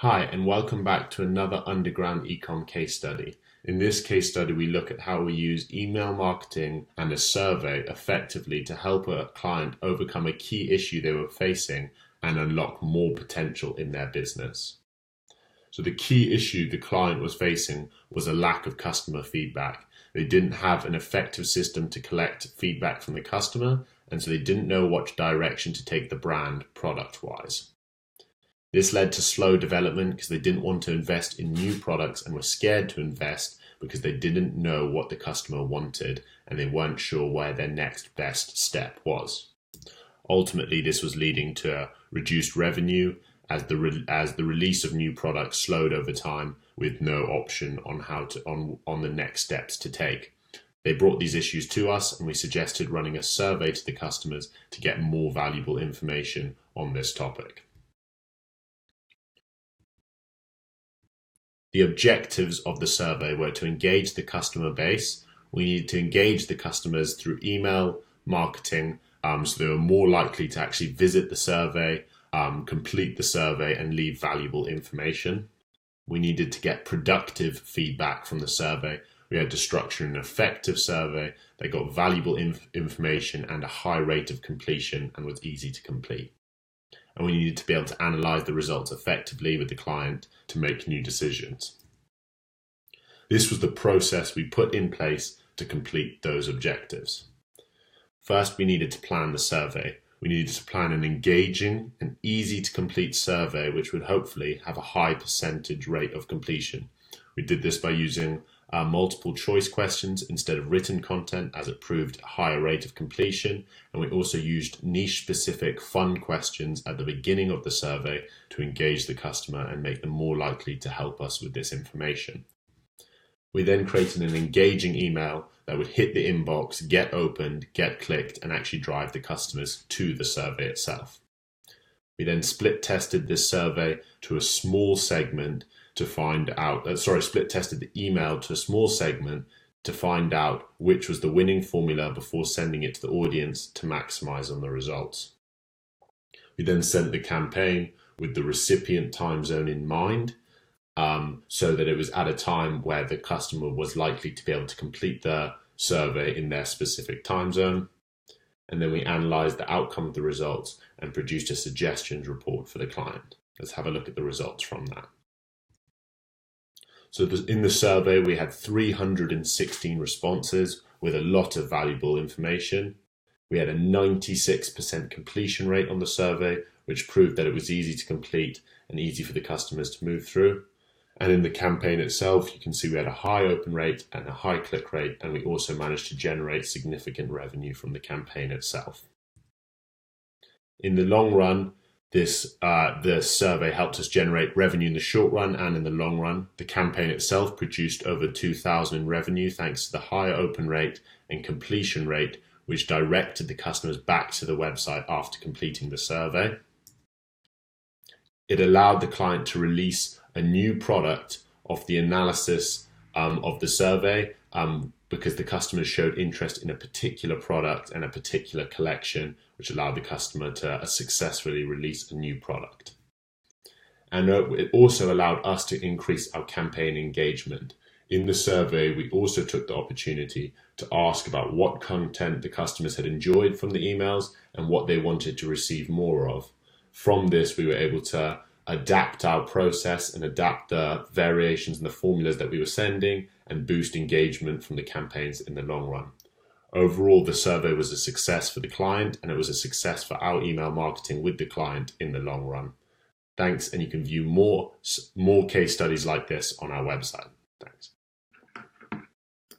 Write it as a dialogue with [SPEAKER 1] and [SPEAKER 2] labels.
[SPEAKER 1] Hi, and welcome back to another Underground Ecom case study. In this case study, we look at how we use email marketing and a survey effectively to help a client overcome a key issue they were facing and unlock more potential in their business. So the key issue the client was facing was a lack of customer feedback. They didn't have an effective system to collect feedback from the customer, and so they didn't know what direction to take the brand product-wise. This led to slow development because they didn't want to invest in new products and were scared to invest because they didn't know what the customer wanted and they weren't sure where their next best step was. Ultimately, this was leading to reduced revenue as the release of new products slowed over time with no option on the next steps to take. They brought these issues to us and we suggested running a survey to the customers to get more valuable information on this topic. The objectives of the survey were to engage the customer base. We needed to engage the customers through email marketing, so they were more likely to actually visit the survey, complete the survey, and leave valuable information. We needed to get productive feedback from the survey. We had to structure an effective survey that got valuable information and a high rate of completion and was easy to complete. And we needed to be able to analyze the results effectively with the client to make new decisions. This was the process we put in place to complete those objectives. First, we needed to plan the survey. We needed to plan an engaging and easy to complete survey which would hopefully have a high percentage rate of completion. We did this by using multiple choice questions instead of written content, as it proved a higher rate of completion, and we also used niche specific fun questions at the beginning of the survey to engage the customer and make them more likely to help us with this information. We then created an engaging email that would hit the inbox, get opened, get clicked, and actually drive the customers to the survey itself. We then split tested this survey to a small segment to find out, split tested the email to a small segment to find out which was the winning formula before sending it to the audience to maximize on the results. We then sent the campaign with the recipient time zone in mind, so that it was at a time where the customer was likely to be able to complete the survey in their specific time zone. And then we analyzed the outcome of the results and produced a suggestions report for the client. Let's have a look at the results from that. So in the survey, we had 316 responses with a lot of valuable information. We had a 96% completion rate on the survey, which proved that it was easy to complete and easy for the customers to move through. And in the campaign itself, you can see we had a high open rate and a high click rate, and we also managed to generate significant revenue from the campaign itself. In the long run, the survey helped us generate revenue in the short run and in the long run. The campaign itself produced over 2,000 in revenue thanks to the higher open rate and completion rate, which directed the customers back to the website after completing the survey. It allowed the client to release a new product off the analysis of the survey because the customers showed interest in a particular product and a particular collection, which allowed the customer to successfully release a new product. And it also allowed us to increase our campaign engagement. In the survey, we also took the opportunity to ask about what content the customers had enjoyed from the emails and what they wanted to receive more of. From this, we were able to adapt our process and adapt the variations and the formulas that we were sending and boost engagement from the campaigns in the long run. Overall, the survey was a success for the client and it was a success for our email marketing with the client in the long run. Thanks, and you can view more case studies like this on our website.